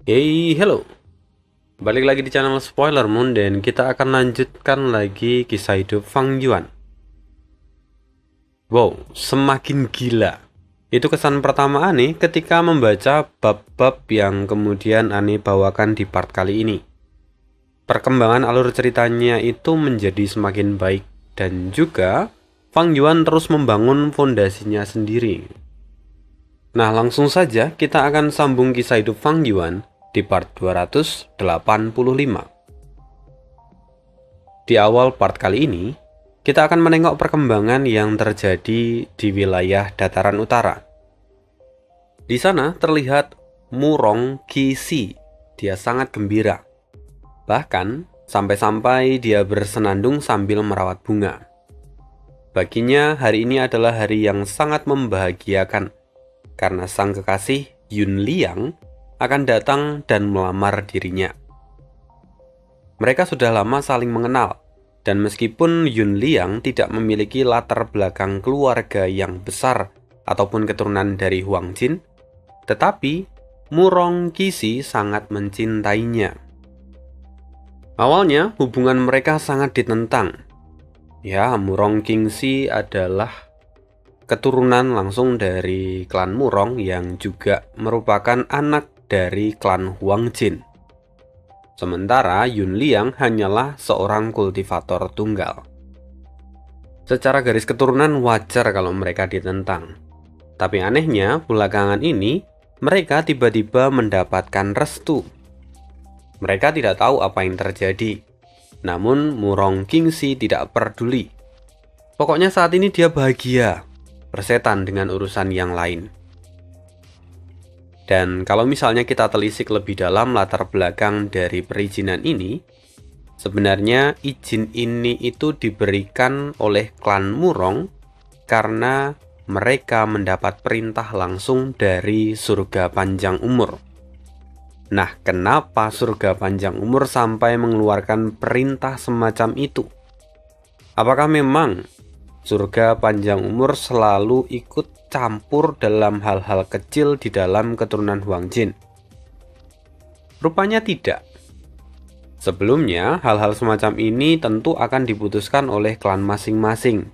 Hey, hello. Balik lagi di channel Spoiler Moon dan kita akan lanjutkan lagi kisah hidup Fang Yuan. Wow, semakin gila. Itu kesan pertama Ani ketika membaca bab-bab yang kemudian Ani bawakan di part kali ini. Perkembangan alur ceritanya itu menjadi semakin baik dan juga Fang Yuan terus membangun fondasinya sendiri. Nah, langsung saja kita akan sambung kisah hidup Fang Yuan di part 285. Di awal part kali ini, kita akan menengok perkembangan yang terjadi di wilayah dataran utara. Di sana terlihat Murong Qixi. Dia sangat gembira. Bahkan, sampai-sampai dia bersenandung sambil merawat bunga. Baginya, hari ini adalah hari yang sangat membahagiakan, karena sang kekasih Yun Liang akan datang dan melamar dirinya. Mereka sudah lama saling mengenal, dan meskipun Yun Liang tidak memiliki latar belakang keluarga yang besar ataupun keturunan dari Huang Jin, tetapi Murong Qixi sangat mencintainya. Awalnya hubungan mereka sangat ditentang. Ya, Murong Qixi adalah keturunan langsung dari klan Murong yang juga merupakan anak dari klan Huang Jin. Sementara Yun Liang hanyalah seorang kultivator tunggal. Secara garis keturunan wajar kalau mereka ditentang. Tapi anehnya, belakangan ini mereka tiba-tiba mendapatkan restu. Mereka tidak tahu apa yang terjadi. Namun Murong Qixi tidak peduli. Pokoknya saat ini dia bahagia, bersetan dengan urusan yang lain. Dan kalau misalnya kita telisik lebih dalam latar belakang dari perizinan ini, sebenarnya izin ini itu diberikan oleh klan Murong karena mereka mendapat perintah langsung dari surga panjang umur. Nah, kenapa surga panjang umur sampai mengeluarkan perintah semacam itu? Apakah memang surga panjang umur selalu ikut campur dalam hal-hal kecil di dalam keturunan Huang Jin? Rupanya tidak. Sebelumnya, hal-hal semacam ini tentu akan diputuskan oleh klan masing-masing.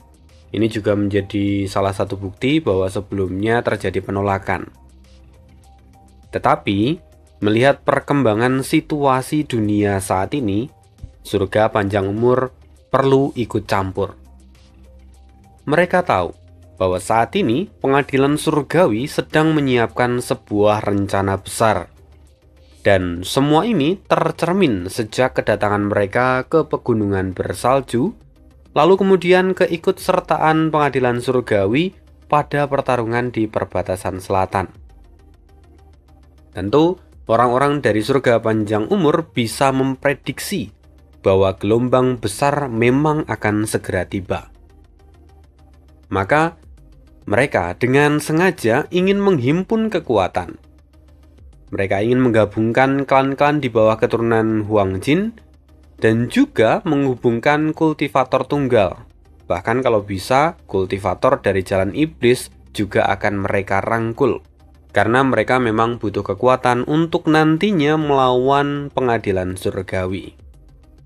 Ini juga menjadi salah satu bukti bahwa sebelumnya terjadi penolakan. Tetapi, melihat perkembangan situasi dunia saat ini, surga panjang umur perlu ikut campur. Mereka tahu bahwa saat ini pengadilan surgawi sedang menyiapkan sebuah rencana besar. Dan semua ini tercermin sejak kedatangan mereka ke pegunungan bersalju, lalu kemudian keikutsertaan pengadilan surgawi pada pertarungan di perbatasan selatan. Tentu, orang-orang dari surga panjang umur bisa memprediksi bahwa gelombang besar memang akan segera tiba. Maka, mereka dengan sengaja ingin menghimpun kekuatan. Mereka ingin menggabungkan klan-klan di bawah keturunan Huang Jin dan juga menghubungkan kultivator tunggal. Bahkan kalau bisa, kultivator dari jalan iblis juga akan mereka rangkul. Karena mereka memang butuh kekuatan untuk nantinya melawan pengadilan surgawi.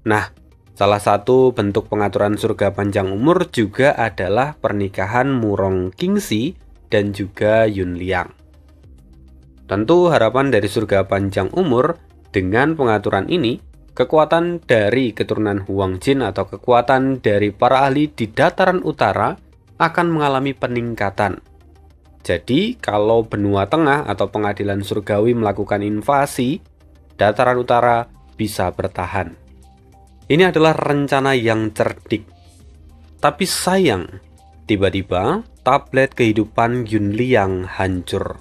Nah, salah satu bentuk pengaturan surga panjang umur juga adalah pernikahan Murong Qixi dan juga Yun Liang. Tentu harapan dari surga panjang umur dengan pengaturan ini, kekuatan dari keturunan Huang Jin atau kekuatan dari para ahli di dataran utara akan mengalami peningkatan. Jadi, kalau benua tengah atau pengadilan surgawi melakukan invasi, dataran utara bisa bertahan. Ini adalah rencana yang cerdik. Tapi sayang, tiba-tiba tablet kehidupan Yun Liang hancur.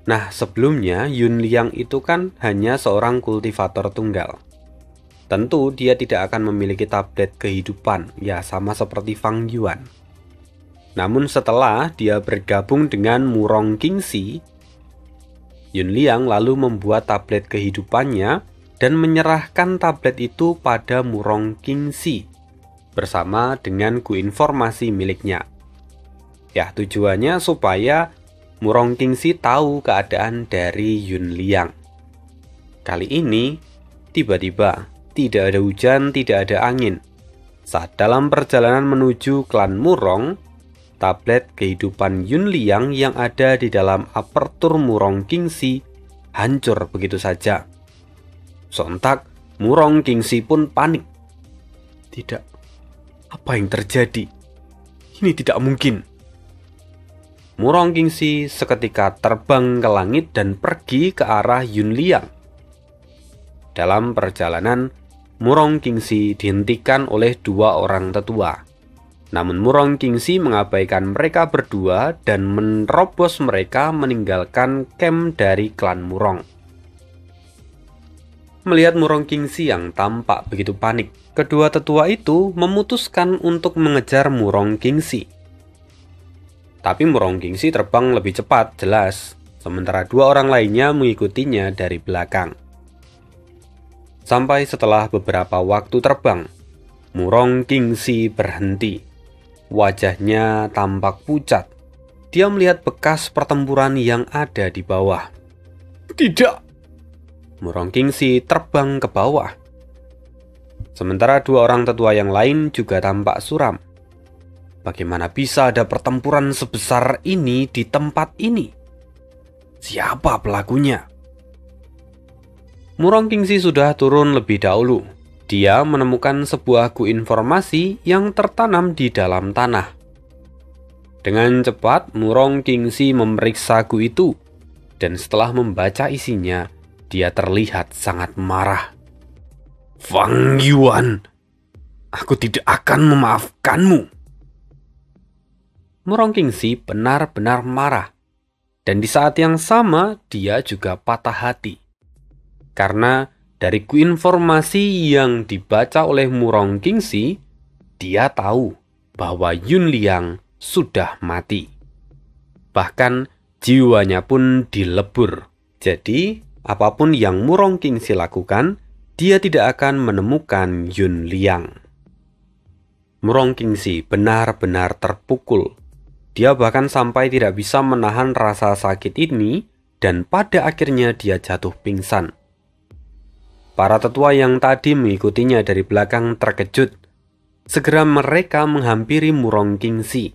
Nah, sebelumnya Yun Liang itu kan hanya seorang kultivator tunggal. Tentu dia tidak akan memiliki tablet kehidupan, ya sama seperti Fang Yuan. Namun setelah dia bergabung dengan Murong Qixi, Yun Liang lalu membuat tablet kehidupannya dan menyerahkan tablet itu pada Murong Qixi bersama dengan informasi miliknya. Ya, tujuannya supaya Murong Kingxi tahu keadaan dari Yun Liang. Kali ini, tiba-tiba, tidak ada hujan, tidak ada angin. Saat dalam perjalanan menuju klan Murong, tablet kehidupan Yun Liang yang ada di dalam apertur Murong Kingxi hancur begitu saja. Sontak, Murong Kingxi pun panik. Tidak, apa yang terjadi? Ini tidak mungkin. Murong Kingxi seketika terbang ke langit dan pergi ke arah Yun Liang. Dalam perjalanan, Murong Kingxi dihentikan oleh dua orang tetua. Namun Murong Kingxi mengabaikan mereka berdua dan menerobos mereka meninggalkan camp dari klan Murong. Melihat Murong Kingxi yang tampak begitu panik, kedua tetua itu memutuskan untuk mengejar Murong Kingxi. Tapi Murong Kingxi terbang lebih cepat, jelas, sementara dua orang lainnya mengikutinya dari belakang. Sampai setelah beberapa waktu terbang, Murong Kingxi berhenti. Wajahnya tampak pucat. Dia melihat bekas pertempuran yang ada di bawah. Tidak! Murong Kingxi terbang ke bawah. Sementara dua orang tetua yang lain juga tampak suram. Bagaimana bisa ada pertempuran sebesar ini di tempat ini? Siapa pelakunya? Murong Kingxi sudah turun lebih dahulu. Dia menemukan sebuah gu informasi yang tertanam di dalam tanah. Dengan cepat, Murong Kingxi memeriksa gu itu, dan setelah membaca isinya, dia terlihat sangat marah. Fang Yuan, aku tidak akan memaafkanmu. Murong Kingxi benar-benar marah, dan di saat yang sama dia juga patah hati. Karena dari informasi yang dibaca oleh Murong Kingxi, dia tahu bahwa Yun Liang sudah mati. Bahkan jiwanya pun dilebur. Jadi, apapun yang Murong Kingxi lakukan, dia tidak akan menemukan Yun Liang. Murong Kingxi benar-benar terpukul. Dia bahkan sampai tidak bisa menahan rasa sakit ini, dan pada akhirnya dia jatuh pingsan. Para tetua yang tadi mengikutinya dari belakang terkejut. Segera mereka menghampiri Murong Kingxi.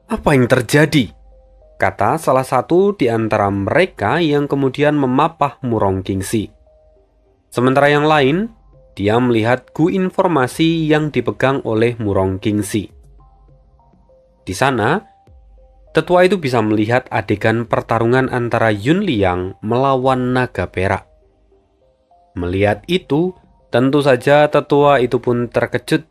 Apa yang terjadi? Kata salah satu di antara mereka yang kemudian memapah Murong Kingxi. Sementara yang lain, dia melihat gu informasi yang dipegang oleh Murong Kingxi. Di sana, tetua itu bisa melihat adegan pertarungan antara Yun Liang melawan naga perak. Melihat itu, tentu saja tetua itu pun terkejut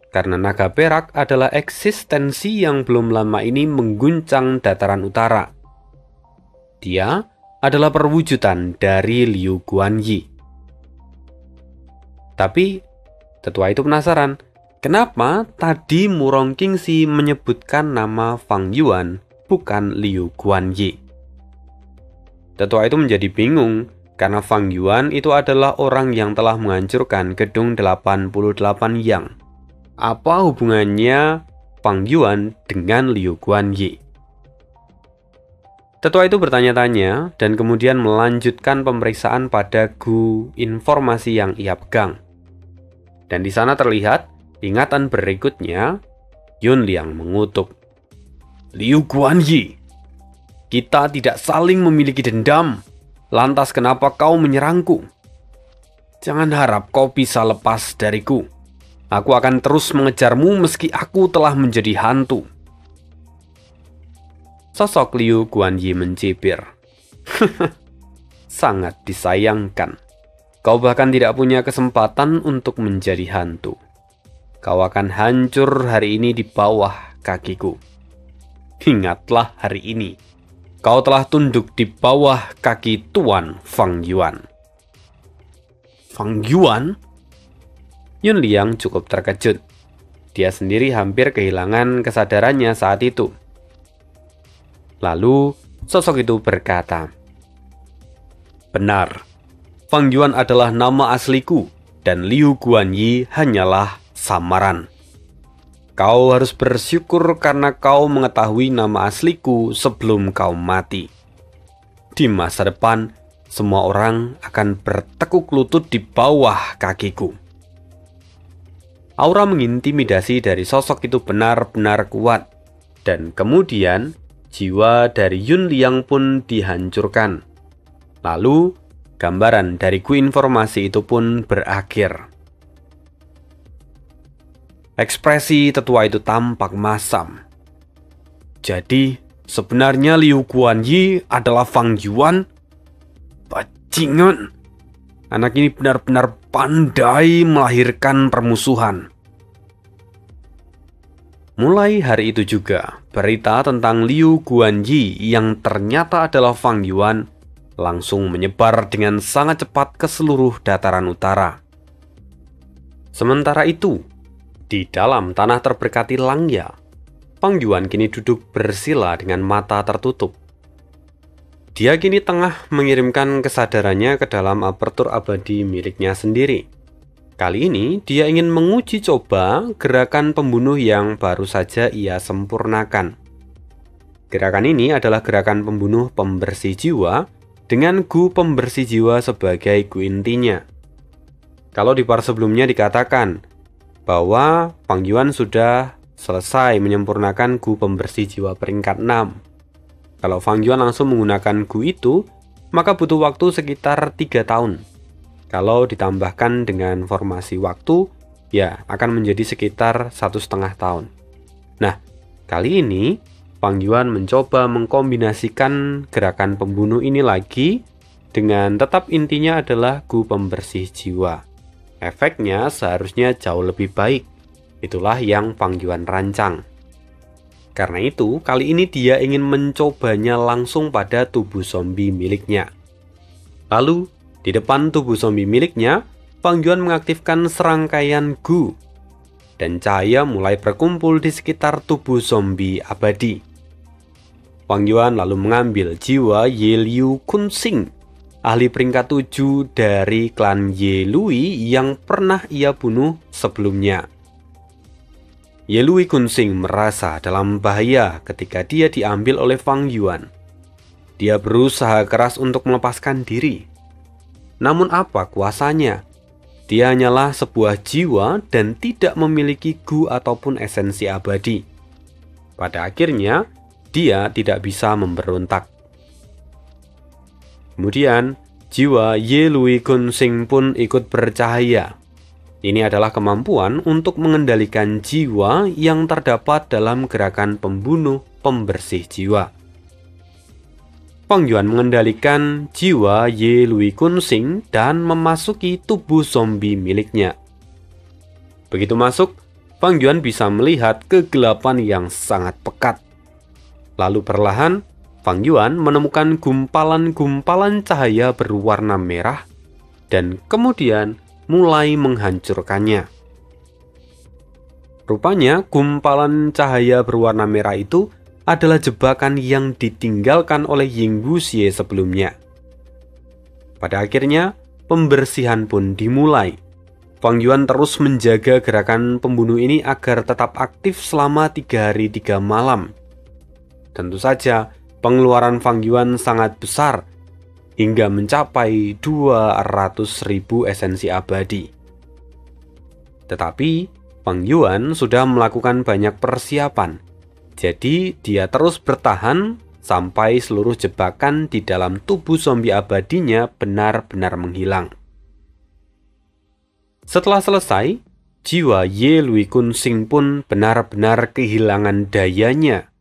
karena naga perak adalah eksistensi yang belum lama ini mengguncang dataran utara. Dia adalah perwujudan dari Liu Guanyi. Tapi, tetua itu penasaran, kenapa tadi Murong Kingxi menyebutkan nama Fang Yuan bukan Liu Guanyi. Tetua itu menjadi bingung, karena Fang Yuan itu adalah orang yang telah menghancurkan gedung 88 Yang. Apa hubungannya Fang Yuan dengan Liu Guanyi? Tetua itu bertanya-tanya dan kemudian melanjutkan pemeriksaan pada gu informasi yang ia pegang. Dan di sana terlihat ingatan berikutnya, Yun Liang mengutuk. Liu Guanyi, kita tidak saling memiliki dendam. Lantas kenapa kau menyerangku? Jangan harap kau bisa lepas dariku. Aku akan terus mengejarmu meski aku telah menjadi hantu. Sosok Liu Guanyi mencibir. Sangat disayangkan. Kau bahkan tidak punya kesempatan untuk menjadi hantu. Kau akan hancur hari ini di bawah kakiku. Ingatlah hari ini. Kau telah tunduk di bawah kaki Tuan Fang Yuan. Fang Yuan? Yun Liang cukup terkejut. Dia sendiri hampir kehilangan kesadarannya saat itu. Lalu, sosok itu berkata, benar, Fang Yuan adalah nama asliku, dan Liu Guanyi hanyalah samaran. Kau harus bersyukur karena kau mengetahui nama asliku sebelum kau mati. Di masa depan, semua orang akan bertekuk lutut di bawah kakiku. Aura mengintimidasi dari sosok itu benar-benar kuat, dan kemudian jiwa dari Yun Liang pun dihancurkan. Lalu, gambaran dari Gu informasi itu pun berakhir. Ekspresi tetua itu tampak masam. Jadi, sebenarnya Liu Guanyi adalah Fang Yuan? Bajingan! Anak ini benar-benar pandai melahirkan permusuhan. Mulai hari itu juga, berita tentang Liu Guanyi yang ternyata adalah Fang Yuan langsung menyebar dengan sangat cepat ke seluruh dataran utara. Sementara itu, di dalam tanah terberkati Langya, Fang Yuan kini duduk bersila dengan mata tertutup. Dia kini tengah mengirimkan kesadarannya ke dalam apertur abadi miliknya sendiri. Kali ini, dia ingin menguji coba gerakan pembunuh yang baru saja ia sempurnakan. Gerakan ini adalah gerakan pembunuh pembersih jiwa dengan Gu pembersih jiwa sebagai Gu intinya. Kalau di part sebelumnya dikatakan bahwa Fang Yuan sudah selesai menyempurnakan Gu pembersih jiwa peringkat 6. Kalau Fang Yuan langsung menggunakan Gu itu, maka butuh waktu sekitar 3 tahun. Kalau ditambahkan dengan formasi waktu, ya akan menjadi sekitar 1,5 tahun. Nah, kali ini Fang Yuan mencoba mengkombinasikan gerakan pembunuh ini lagi dengan tetap intinya adalah Gu pembersih jiwa. Efeknya seharusnya jauh lebih baik. Itulah yang Fang Yuan rancang. Karena itu, kali ini dia ingin mencobanya langsung pada tubuh zombie miliknya. Lalu, di depan tubuh zombie miliknya, Fang Yuan mengaktifkan serangkaian Gu, dan cahaya mulai berkumpul di sekitar tubuh zombie abadi. Fang Yuan lalu mengambil jiwa Ye Liu Kunxing, ahli peringkat 7 dari klan Ye Lui yang pernah ia bunuh sebelumnya. Ye Lui Kunxing merasa dalam bahaya ketika dia diambil oleh Fang Yuan. Dia berusaha keras untuk melepaskan diri. Namun apa kuasanya? Dia hanyalah sebuah jiwa dan tidak memiliki Gu ataupun esensi abadi. Pada akhirnya, dia tidak bisa memberontak. Kemudian, jiwa Ye Lui Kunxing pun ikut bercahaya. Ini adalah kemampuan untuk mengendalikan jiwa yang terdapat dalam gerakan pembunuh pembersih jiwa. Fang Yuan mengendalikan jiwa Ye Lui Kunxing dan memasuki tubuh zombie miliknya. Begitu masuk, Fang Yuan bisa melihat kegelapan yang sangat pekat. Lalu perlahan, Fang Yuan menemukan gumpalan-gumpalan cahaya berwarna merah dan kemudian mulai menghancurkannya. Rupanya gumpalan cahaya berwarna merah itu adalah jebakan yang ditinggalkan oleh Ying Wuxie sebelumnya. Pada akhirnya, pembersihan pun dimulai. Fang Yuan terus menjaga gerakan pembunuh ini agar tetap aktif selama 3 hari 3 malam. Tentu saja, pengeluaran Fang Yuan sangat besar, hingga mencapai 200.000 esensi abadi. Tetapi, Fang Yuan sudah melakukan banyak persiapan, jadi dia terus bertahan sampai seluruh jebakan di dalam tubuh zombie abadinya benar-benar menghilang. Setelah selesai, jiwa Ye Lui Kunxing pun benar-benar kehilangan dayanya.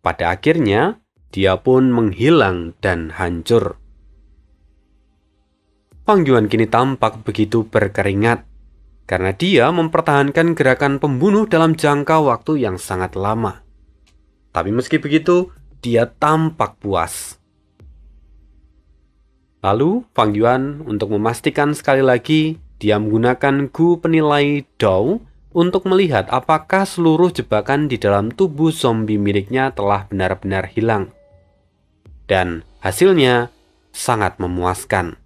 Pada akhirnya, dia pun menghilang dan hancur. Fang Yuan kini tampak begitu berkeringat, karena dia mempertahankan gerakan pembunuh dalam jangka waktu yang sangat lama. Tapi meski begitu, dia tampak puas. Lalu, Fang Yuan untuk memastikan sekali lagi, dia menggunakan Gu penilai Dao untuk melihat apakah seluruh jebakan di dalam tubuh zombie miliknya telah benar-benar hilang. Dan hasilnya sangat memuaskan.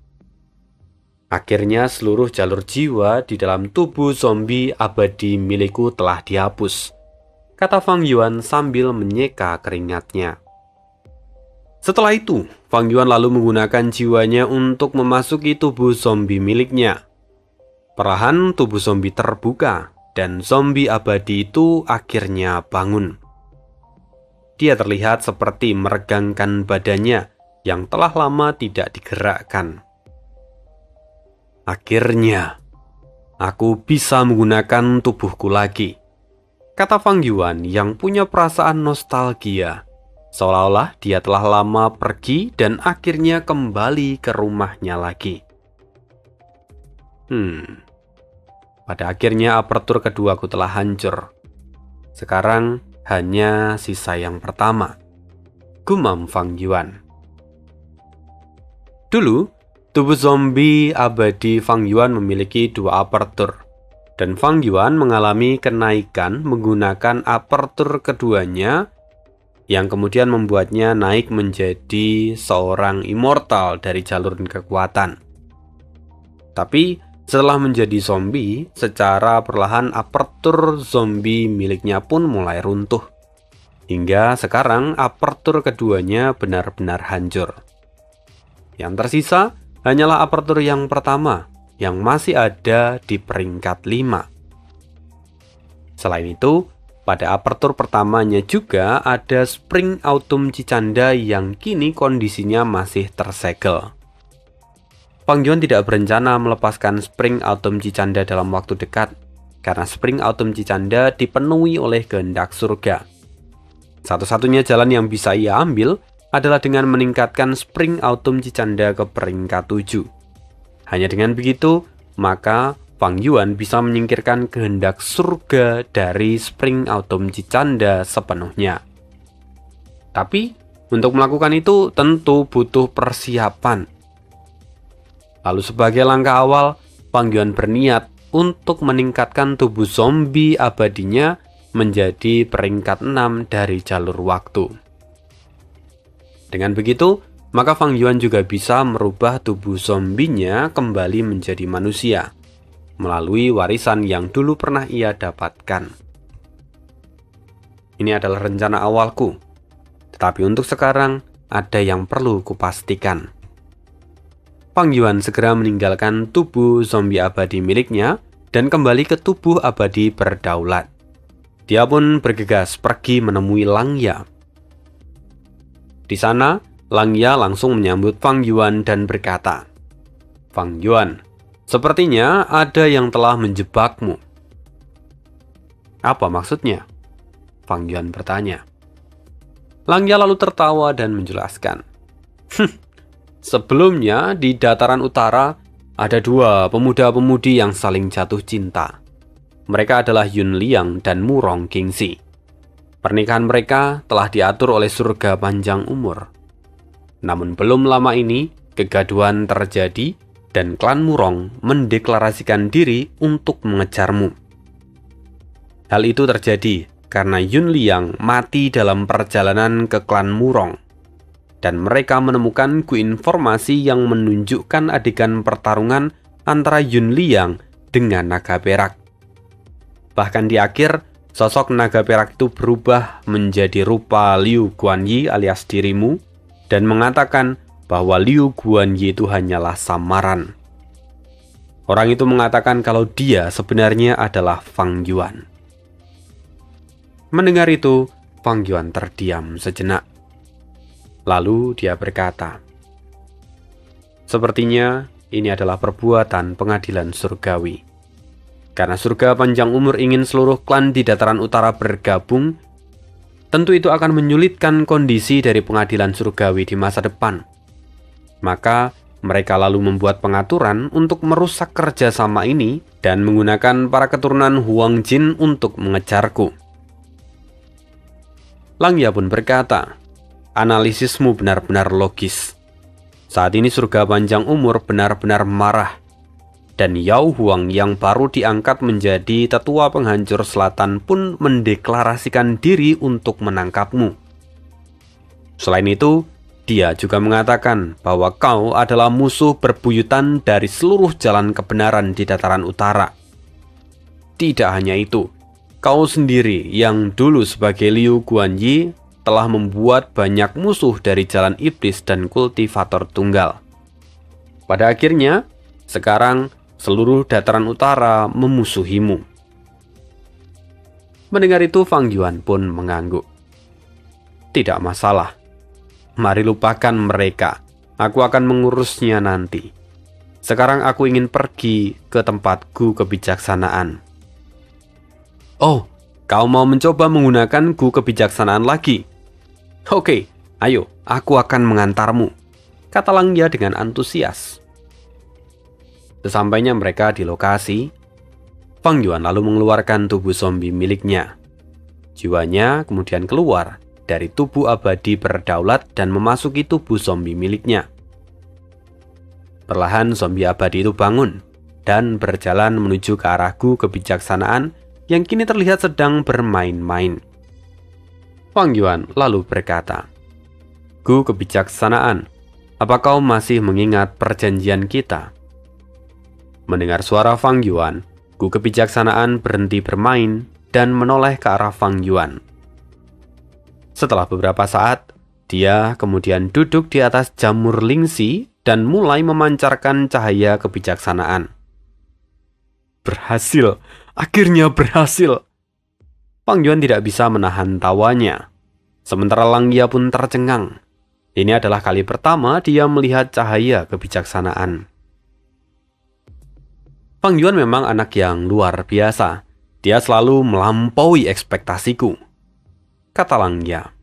Akhirnya seluruh jalur jiwa di dalam tubuh zombie abadi milikku telah dihapus, kata Fang Yuan sambil menyeka keringatnya. Setelah itu, Fang Yuan lalu menggunakan jiwanya untuk memasuki tubuh zombie miliknya. Perlahan tubuh zombie terbuka dan zombie abadi itu akhirnya bangun. Dia terlihat seperti meregangkan badannya yang telah lama tidak digerakkan. Akhirnya, aku bisa menggunakan tubuhku lagi, kata Fang Yuan yang punya perasaan nostalgia, seolah-olah dia telah lama pergi dan akhirnya kembali ke rumahnya lagi. Pada akhirnya apertur keduaku telah hancur. Sekarang hanya sisa yang pertama, gumam Fang Yuan. Dulu, tubuh zombie abadi Fang Yuan memiliki 2 apertur, dan Fang Yuan mengalami kenaikan menggunakan apertur keduanya yang kemudian membuatnya naik menjadi seorang immortal dari jalur kekuatan. Tapi setelah menjadi zombie, secara perlahan apertur zombie miliknya pun mulai runtuh. Hingga sekarang apertur keduanya benar-benar hancur. Yang tersisa hanyalah apertur yang pertama, yang masih ada di peringkat 5. Selain itu, pada apertur pertamanya juga ada Spring Autumn Cicanda yang kini kondisinya masih tersegel. Fang Yuan tidak berencana melepaskan Spring Autumn Cicanda dalam waktu dekat, karena Spring Autumn Cicanda dipenuhi oleh kehendak surga. Satu-satunya jalan yang bisa ia ambil adalah dengan meningkatkan Spring Autumn Cicanda ke peringkat 7. Hanya dengan begitu, maka Fang Yuan bisa menyingkirkan kehendak surga dari Spring Autumn Cicanda sepenuhnya. Tapi, untuk melakukan itu tentu butuh persiapan. Lalu sebagai langkah awal, Fang Yuan berniat untuk meningkatkan tubuh zombie abadinya menjadi peringkat 6 dari jalur waktu. Dengan begitu, maka Fang Yuan juga bisa merubah tubuh zombinya kembali menjadi manusia, melalui warisan yang dulu pernah ia dapatkan. Ini adalah rencana awalku, tetapi untuk sekarang ada yang perlu kupastikan. Fang Yuan segera meninggalkan tubuh zombie abadi miliknya dan kembali ke tubuh abadi berdaulat. Dia pun bergegas pergi menemui Lang Ya. Di sana, Lang Ya langsung menyambut Fang Yuan dan berkata, "Fang Yuan, sepertinya ada yang telah menjebakmu." "Apa maksudnya?" Fang Yuan bertanya. Lang Ya lalu tertawa dan menjelaskan, "Sebelumnya di dataran utara ada 2 pemuda-pemudi yang saling jatuh cinta. Mereka adalah Yun Liang dan Murong Qingxi. Pernikahan mereka telah diatur oleh surga panjang umur. Namun belum lama ini, kegaduhan terjadi dan klan Murong mendeklarasikan diri untuk mengejarmu. Hal itu terjadi karena Yun Liang mati dalam perjalanan ke klan Murong, dan mereka menemukan informasi yang menunjukkan adegan pertarungan antara Yun Liang dengan naga perak. Bahkan di akhir, sosok naga perak itu berubah menjadi rupa Liu Guanyi alias dirimu dan mengatakan bahwa Liu Guanyi itu hanyalah samaran. Orang itu mengatakan kalau dia sebenarnya adalah Fang Yuan." Mendengar itu, Fang Yuan terdiam sejenak. Lalu dia berkata, "Sepertinya ini adalah perbuatan pengadilan surgawi. Karena surga panjang umur ingin seluruh klan di dataran utara bergabung, tentu itu akan menyulitkan kondisi dari pengadilan surgawi di masa depan. Maka mereka lalu membuat pengaturan untuk merusak kerjasama ini dan menggunakan para keturunan Huang Jin untuk mengejarku." Lang Ya pun berkata, "Analisismu benar-benar logis. Saat ini surga panjang umur benar-benar marah. Dan Yao Huang yang baru diangkat menjadi tetua penghancur selatan pun mendeklarasikan diri untuk menangkapmu. Selain itu, Dia juga mengatakan bahwa kau adalah musuh berbuyutan dari seluruh jalan kebenaran di dataran utara. Tidak hanya itu, kau sendiri yang dulu sebagai Liu Guanyi telah membuat banyak musuh dari jalan iblis dan kultivator tunggal. Pada akhirnya, sekarang seluruh dataran utara memusuhimu. Mendengar itu, Fang Yuan pun mengangguk. Tidak masalah. Mari lupakan mereka. Aku akan mengurusnya nanti. Sekarang aku ingin pergi ke tempatku kebijaksanaan. Oh, kau mau mencoba menggunakan gu kebijaksanaan lagi? Oke, ayo, aku akan mengantarmu, kata Langya dengan antusias. Sesampainya mereka di lokasi, Fang Yuan lalu mengeluarkan tubuh zombie miliknya. Jiwanya kemudian keluar dari tubuh abadi berdaulat dan memasuki tubuh zombie miliknya. Perlahan zombie abadi itu bangun dan berjalan menuju ke arah gu kebijaksanaan yang kini terlihat sedang bermain-main. Fang Yuan lalu berkata, "Gu kebijaksanaan, apa kau masih mengingat perjanjian kita?" Mendengar suara Fang Yuan, gu kebijaksanaan berhenti bermain dan menoleh ke arah Fang Yuan. Setelah beberapa saat, dia kemudian duduk di atas jamur lingsi dan mulai memancarkan cahaya kebijaksanaan. Berhasil! Akhirnya berhasil! Fang Yuan tidak bisa menahan tawanya. Sementara Langya pun tercengang. Ini adalah kali pertama dia melihat cahaya kebijaksanaan. Fang Yuan memang anak yang luar biasa. Dia selalu melampaui ekspektasiku, kata Langya.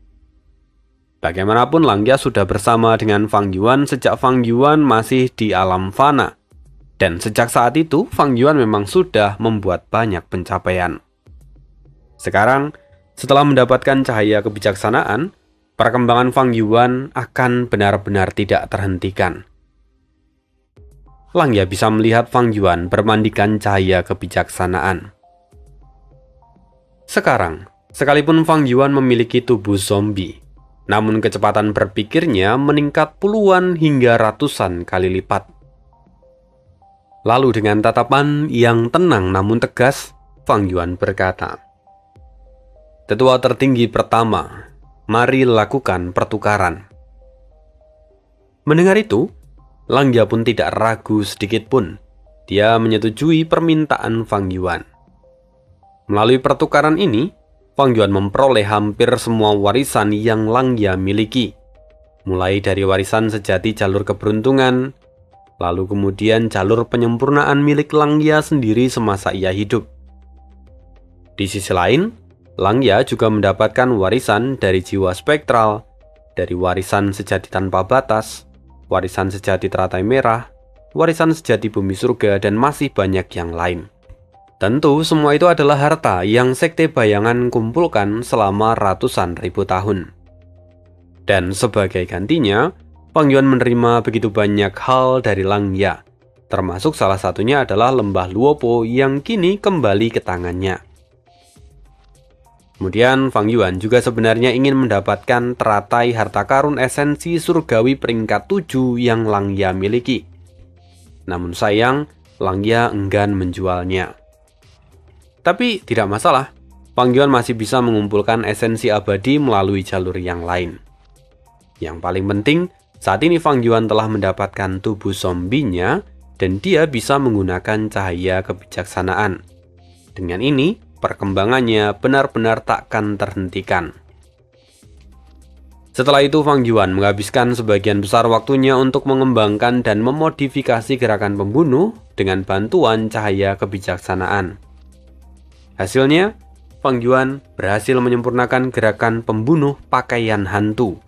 Bagaimanapun Langya sudah bersama dengan Fang Yuan sejak Fang Yuan masih di alam fana. Dan sejak saat itu Fang Yuan memang sudah membuat banyak pencapaian. Sekarang, setelah mendapatkan cahaya kebijaksanaan, perkembangan Fang Yuan akan benar-benar tidak terhentikan. Langya bisa melihat Fang Yuan bermandikan cahaya kebijaksanaan. Sekarang, sekalipun Fang Yuan memiliki tubuh zombie, namun kecepatan berpikirnya meningkat puluhan hingga ratusan kali lipat. Lalu dengan tatapan yang tenang namun tegas, Fang Yuan berkata, "Tetua tertinggi pertama, mari lakukan pertukaran." Mendengar itu, Langya pun tidak ragu sedikit pun. Dia menyetujui permintaan Fang Yuan. Melalui pertukaran ini, Fang Yuan memperoleh hampir semua warisan yang Langya miliki. Mulai dari warisan sejati jalur keberuntungan, lalu kemudian jalur penyempurnaan milik Langya sendiri semasa ia hidup. Di sisi lain, Langya juga mendapatkan warisan dari jiwa spektral, dari warisan sejati tanpa batas, warisan sejati teratai merah, warisan sejati bumi surga, dan masih banyak yang lain. Tentu semua itu adalah harta yang Sekte Bayangan kumpulkan selama ratusan ribu tahun. Dan sebagai gantinya, Fang Yuan menerima begitu banyak hal dari Langya, termasuk salah satunya adalah lembah Luopo yang kini kembali ke tangannya. Kemudian Fang Yuan juga sebenarnya ingin mendapatkan teratai harta karun esensi surgawi peringkat 7 yang Langya miliki. Namun sayang, Langya enggan menjualnya. Tapi tidak masalah, Fang Yuan masih bisa mengumpulkan esensi abadi melalui jalur yang lain. Yang paling penting, saat ini Fang Yuan telah mendapatkan tubuh zombinya dan dia bisa menggunakan cahaya kebijaksanaan. Dengan ini, perkembangannya benar-benar takkan terhentikan. Setelah itu Fang Yuan menghabiskan sebagian besar waktunya untuk mengembangkan dan memodifikasi gerakan pembunuh dengan bantuan cahaya kebijaksanaan. Hasilnya, Fang Yuan berhasil menyempurnakan gerakan pembunuh pakaian hantu.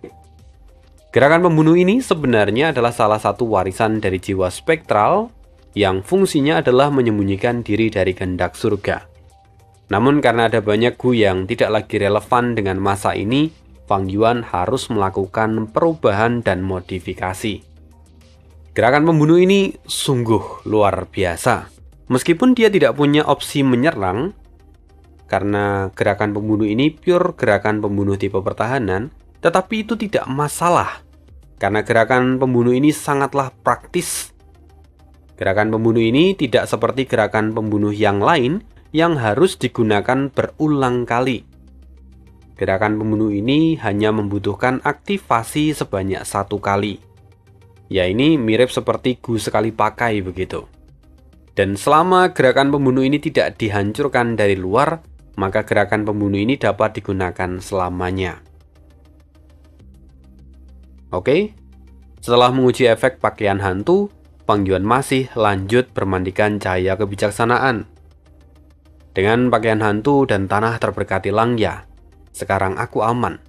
Gerakan pembunuh ini sebenarnya adalah salah satu warisan dari jiwa spektral yang fungsinya adalah menyembunyikan diri dari kehendak surga. Namun karena ada banyak gu yang tidak lagi relevan dengan masa ini, Fang Yuan harus melakukan perubahan dan modifikasi. Gerakan pembunuh ini sungguh luar biasa. Meskipun dia tidak punya opsi menyerang, karena gerakan pembunuh ini pure gerakan pembunuh tipe pertahanan, tetapi itu tidak masalah. karena gerakan pembunuh ini sangatlah praktis. Gerakan pembunuh ini tidak seperti gerakan pembunuh yang lain yang harus digunakan berulang kali. Gerakan pembunuh ini hanya membutuhkan aktivasi sebanyak 1 kali. Ya, ini mirip seperti gu sekali pakai begitu. Dan selama gerakan pembunuh ini tidak dihancurkan dari luar, maka gerakan pembunuh ini dapat digunakan selamanya. Oke, setelah menguji efek pakaian hantu, Fang Yuan masih lanjut bermandikan cahaya kebijaksanaan. Dengan pakaian hantu dan tanah terberkati Langya, sekarang aku aman.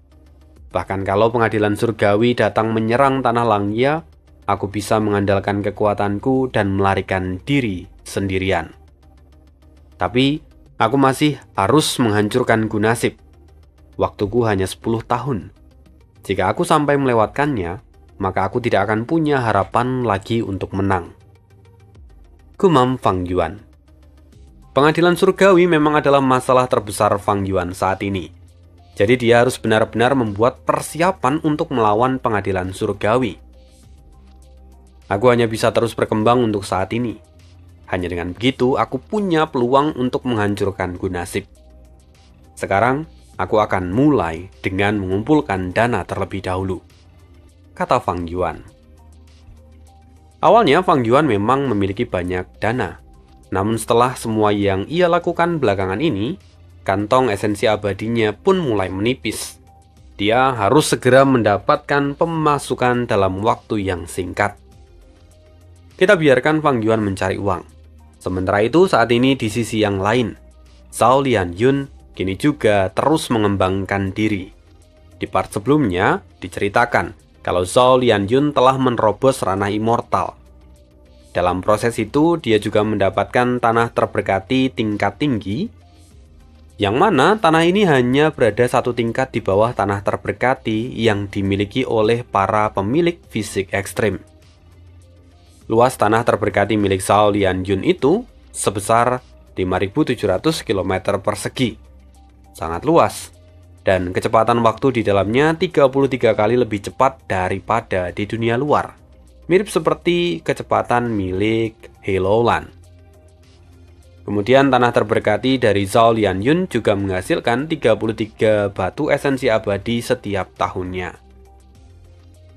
Bahkan kalau pengadilan surgawi datang menyerang tanah Langya, aku bisa mengandalkan kekuatanku dan melarikan diri sendirian. Tapi, aku masih harus menghancurkan Gu Nasib. Waktuku hanya 10 tahun. Jika aku sampai melewatkannya, maka aku tidak akan punya harapan lagi untuk menang. Gumam Fang Yuan. Pengadilan surgawi memang adalah masalah terbesar Fang Yuan saat ini. Jadi dia harus benar-benar membuat persiapan untuk melawan pengadilan surgawi. Aku hanya bisa terus berkembang untuk saat ini. Hanya dengan begitu, aku punya peluang untuk menghancurkan Gu Nasib. Sekarang, aku akan mulai dengan mengumpulkan dana terlebih dahulu, kata Fang Yuan. Awalnya Fang Yuan memang memiliki banyak dana. Namun setelah semua yang ia lakukan belakangan ini, kantong esensi abadinya pun mulai menipis. Dia harus segera mendapatkan pemasukan dalam waktu yang singkat. Kita biarkan Fang Yuan mencari uang. Sementara itu saat ini di sisi yang lain, Zhao Lianyun kini juga terus mengembangkan diri. Di part sebelumnya diceritakan kalau Zhao Lianyun telah menerobos ranah immortal. Dalam proses itu, dia juga mendapatkan tanah terberkati tingkat tinggi, yang mana tanah ini hanya berada 1 tingkat di bawah tanah terberkati yang dimiliki oleh para pemilik fisik ekstrim. Luas tanah terberkati milik Zhao Lianyun itu sebesar 5.700 km persegi. Sangat luas. Dan kecepatan waktu di dalamnya 33 kali lebih cepat daripada di dunia luar. Mirip seperti kecepatan milik Helolan. Kemudian tanah terberkati dari Zhao Lianyun juga menghasilkan 33 batu esensi abadi setiap tahunnya.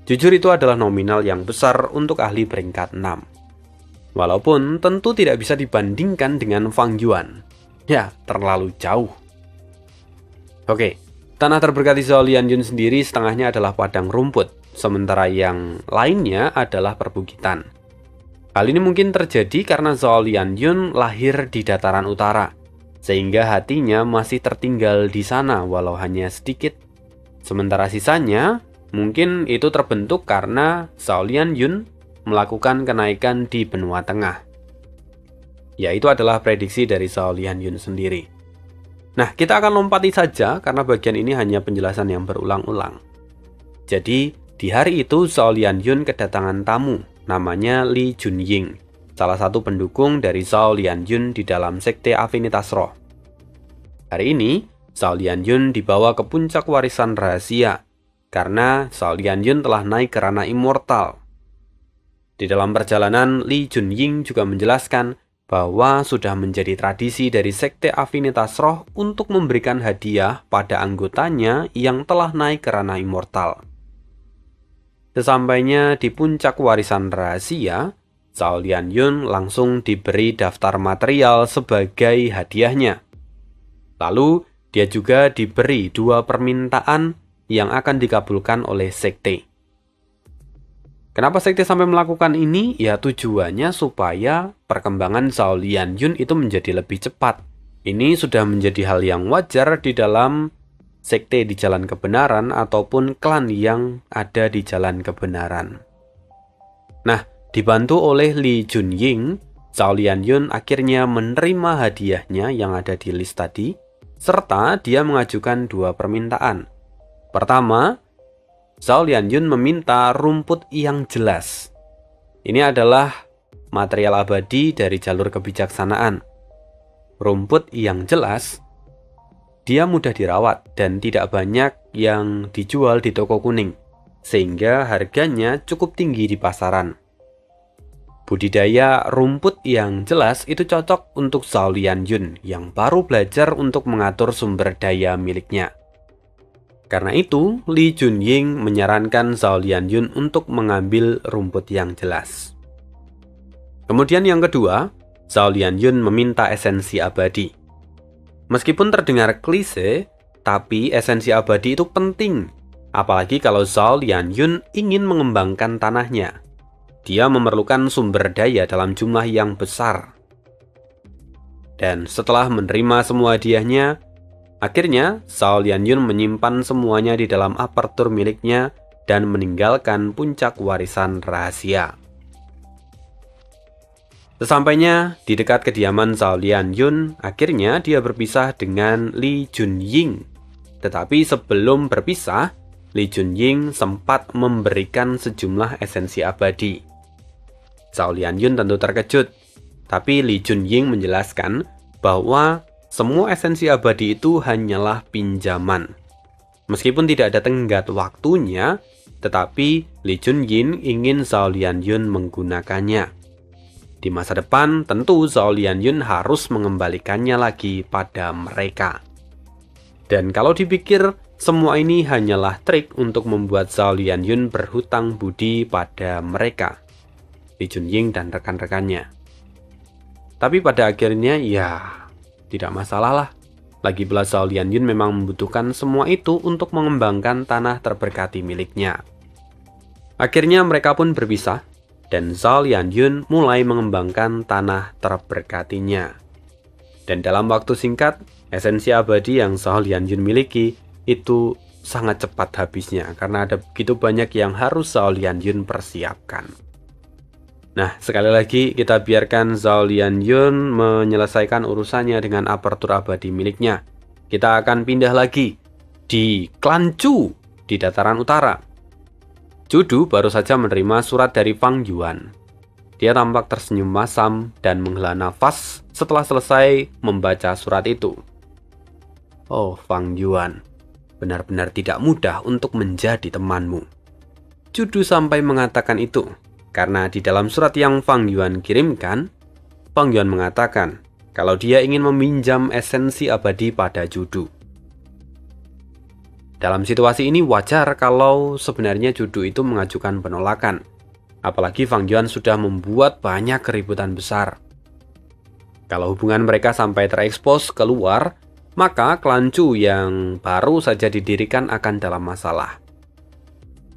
Jujur itu adalah nominal yang besar untuk ahli peringkat 6. Walaupun tentu tidak bisa dibandingkan dengan Fang Yuan. Ya, terlalu jauh. Oke. Tanah terberkati Zhao Lianyun sendiri setengahnya adalah padang rumput, sementara yang lainnya adalah perbukitan. Hal ini mungkin terjadi karena Zhao Lianyun lahir di dataran utara, sehingga hatinya masih tertinggal di sana walau hanya sedikit. Sementara sisanya, mungkin itu terbentuk karena Zhao Lianyun melakukan kenaikan di benua tengah. Ya, itu adalah prediksi dari Zhao Lianyun sendiri. Nah, kita akan lompati saja karena bagian ini hanya penjelasan yang berulang-ulang. Jadi, di hari itu Zhao Lianyun kedatangan tamu, namanya Li Junying, salah satu pendukung dari Zhao Lianyun di dalam sekte Afinitas Roh. Hari ini, Zhao Lianyun dibawa ke puncak warisan rahasia, karena Zhao Lianyun telah naik ke ranah immortal. Di dalam perjalanan, Li Junying juga menjelaskan bahwa sudah menjadi tradisi dari sekte Afinitas Roh untuk memberikan hadiah pada anggotanya yang telah naik ke ranah immortal. Sesampainya di puncak warisan rahasia, Zhao Lianyun langsung diberi daftar material sebagai hadiahnya. Lalu, dia juga diberi 2 permintaan yang akan dikabulkan oleh sekte. Kenapa sekte sampai melakukan ini? Ya, tujuannya supaya perkembangan Zhao Lianyun itu menjadi lebih cepat. Ini sudah menjadi hal yang wajar di dalam sekte di jalan kebenaran ataupun klan yang ada di jalan kebenaran. Nah, dibantu oleh Li Junying, Zhao Lianyun akhirnya menerima hadiahnya yang ada di list tadi, serta dia mengajukan 2 permintaan. Pertama, Zhao Lianyun meminta rumput yang jelas. Ini adalah material abadi dari jalur kebijaksanaan. Rumput yang jelas, dia mudah dirawat dan tidak banyak yang dijual di toko kuning. sehingga harganya cukup tinggi di pasaran. Budidaya rumput yang jelas itu cocok untuk Zhao Lianyun yang baru belajar untuk mengatur sumber daya miliknya. Karena itu, Li Junying menyarankan Zhao Lianyun untuk mengambil rumput yang jelas. Kemudian yang kedua, Zhao Lianyun meminta esensi abadi. Meskipun terdengar klise, tapi esensi abadi itu penting, apalagi kalau Zhao Lianyun ingin mengembangkan tanahnya. Dia memerlukan sumber daya dalam jumlah yang besar. Dan setelah menerima semua hadiahnya, akhirnya Zhao Lianyun menyimpan semuanya di dalam apertur miliknya dan meninggalkan puncak warisan rahasia. Sesampainya di dekat kediaman Zhao Lianyun, akhirnya dia berpisah dengan Li Junying. Tetapi sebelum berpisah, Li Junying sempat memberikan sejumlah esensi abadi. Zhao Lianyun tentu terkejut, tapi Li Junying menjelaskan bahwa semua esensi abadi itu hanyalah pinjaman. Meskipun tidak ada tenggat waktunya, tetapi Li Junying ingin Zhao Lianyun menggunakannya. Di masa depan, tentu Zhao Lianyun harus mengembalikannya lagi pada mereka. Dan kalau dipikir, semua ini hanyalah trik untuk membuat Zhao Lianyun berhutang budi pada mereka, Li Junying dan rekan-rekannya. Tapi pada akhirnya ya tidak masalah lah. Lagi pula Zhao Lianyun memang membutuhkan semua itu untuk mengembangkan tanah terberkati miliknya. Akhirnya mereka pun berpisah dan Zhao Lianyun mulai mengembangkan tanah terberkatinya. Dan dalam waktu singkat, esensi abadi yang Zhao Lianyun miliki itu sangat cepat habisnya karena ada begitu banyak yang harus Zhao Lianyun persiapkan. Nah, sekali lagi kita biarkan Zhao Lianyun menyelesaikan urusannya dengan apertur abadi miliknya. Kita akan pindah lagi di klan Chu di dataran utara. Chu Du baru saja menerima surat dari Fang Yuan. Dia tampak tersenyum masam dan menghela nafas setelah selesai membaca surat itu. Oh, Fang Yuan, benar-benar tidak mudah untuk menjadi temanmu. Chu Du sampai mengatakan itu karena di dalam surat yang Fang Yuan kirimkan, Fang Yuan mengatakan kalau dia ingin meminjam esensi abadi pada Chu Du. Dalam situasi ini wajar kalau sebenarnya Chu Du itu mengajukan penolakan. Apalagi Fang Yuan sudah membuat banyak keributan besar. Kalau hubungan mereka sampai terekspos keluar, maka klan Chu yang baru saja didirikan akan dalam masalah.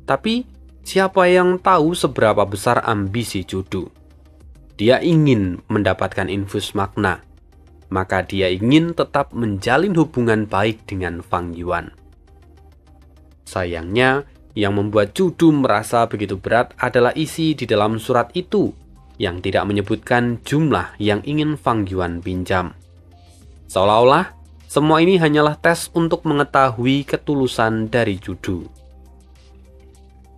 Tapi siapa yang tahu seberapa besar ambisi Chu Du? Dia ingin mendapatkan infus makna, maka dia ingin tetap menjalin hubungan baik dengan Fang Yuan. Sayangnya, yang membuat Chu Du merasa begitu berat adalah isi di dalam surat itu yang tidak menyebutkan jumlah yang ingin Fang Yuan pinjam. Seolah-olah semua ini hanyalah tes untuk mengetahui ketulusan dari Chu Du.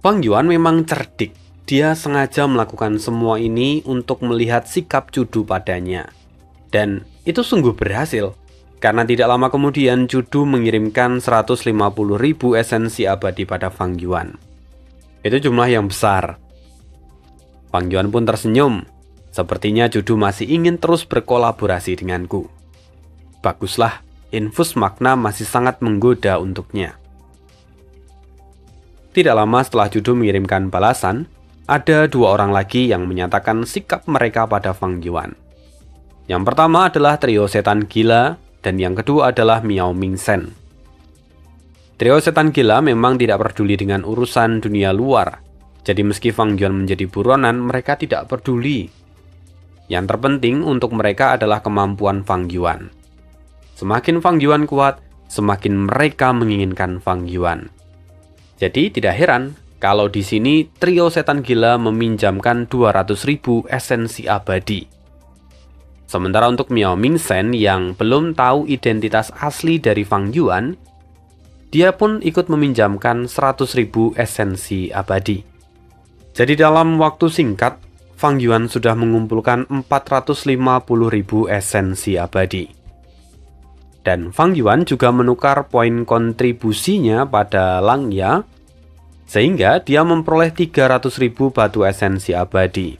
Fang Yuan memang cerdik. Dia sengaja melakukan semua ini untuk melihat sikap Chu Du padanya. Dan itu sungguh berhasil. Karena tidak lama kemudian Chu Du mengirimkan 150.000 esensi abadi pada Fang Yuan. Itu jumlah yang besar. Fang Yuan pun tersenyum. Sepertinya Chu Du masih ingin terus berkolaborasi denganku. Baguslah, infus makna masih sangat menggoda untuknya. Tidak lama setelah Chu Du mengirimkan balasan, ada dua orang lagi yang menyatakan sikap mereka pada Fang Yuan. Yang pertama adalah trio setan gila, dan yang kedua adalah Miao Mingsen. Trio setan gila memang tidak peduli dengan urusan dunia luar, jadi meski Fang Yuan menjadi buronan, mereka tidak peduli. Yang terpenting untuk mereka adalah kemampuan Fang Yuan. Semakin Fang Yuan kuat, semakin mereka menginginkan Fang Yuan. Jadi tidak heran kalau di sini trio setan gila meminjamkan 200.000 esensi abadi. Sementara untuk Miao Mingsen yang belum tahu identitas asli dari Fang Yuan, dia pun ikut meminjamkan 100.000 esensi abadi. Jadi dalam waktu singkat, Fang Yuan sudah mengumpulkan 450.000 esensi abadi. Dan Fang Yuan juga menukar poin kontribusinya pada Lang Ya, sehingga dia memperoleh 300.000 batu esensi abadi.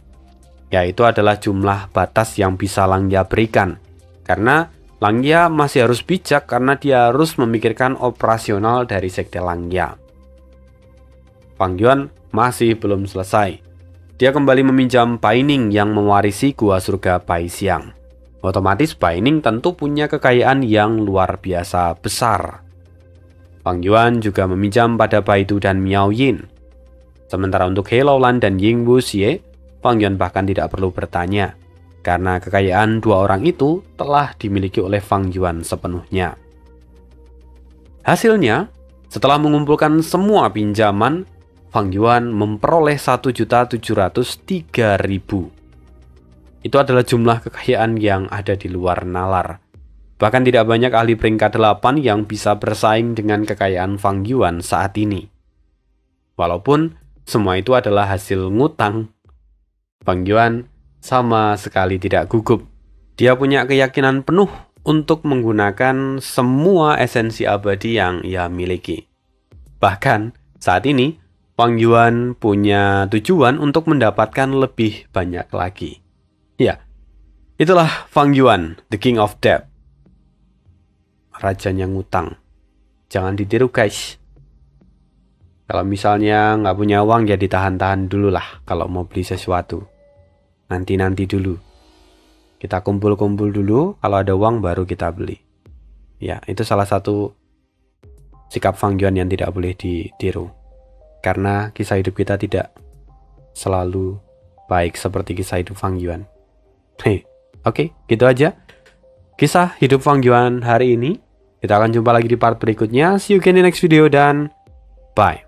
Yaitu adalah jumlah batas yang bisa Langya berikan. Karena Langya masih harus bijak karena dia harus memikirkan operasional dari Sekte Langya. Fang Yuan masih belum selesai. Dia kembali meminjam Bai Ning yang mewarisi gua surga Bai Xiang. Otomatis Bai Ning tentu punya kekayaan yang luar biasa besar. Fang Yuan juga meminjam pada Baidu dan Miao Yin. Sementara untuk He Laolan dan Ying Wuxie, Fang Yuan bahkan tidak perlu bertanya, karena kekayaan dua orang itu telah dimiliki oleh Fang Yuan sepenuhnya. Hasilnya, setelah mengumpulkan semua pinjaman, Fang Yuan memperoleh 1.703.000. Itu adalah jumlah kekayaan yang ada di luar nalar. Bahkan tidak banyak ahli peringkat 8 yang bisa bersaing dengan kekayaan Fang Yuan saat ini. Walaupun semua itu adalah hasil ngutang, Fang Yuan sama sekali tidak gugup. Dia punya keyakinan penuh untuk menggunakan semua esensi abadi yang ia miliki. Bahkan saat ini, Fang Yuan punya tujuan untuk mendapatkan lebih banyak lagi. Ya, itulah Fang Yuan, the King of Debt. Rajanya ngutang. Jangan ditiru guys. Kalau misalnya nggak punya uang ya ditahan-tahan dulu lah kalau mau beli sesuatu. Nanti-nanti dulu. Kita kumpul-kumpul dulu, kalau ada uang baru kita beli. Ya, itu salah satu sikap Fang Yuan yang tidak boleh ditiru. Karena kisah hidup kita tidak selalu baik seperti kisah hidup Fang Yuan. Oke, gitu aja kisah hidup Fang Yuan hari ini. Kita akan jumpa lagi di part berikutnya. See you again in the next video dan bye.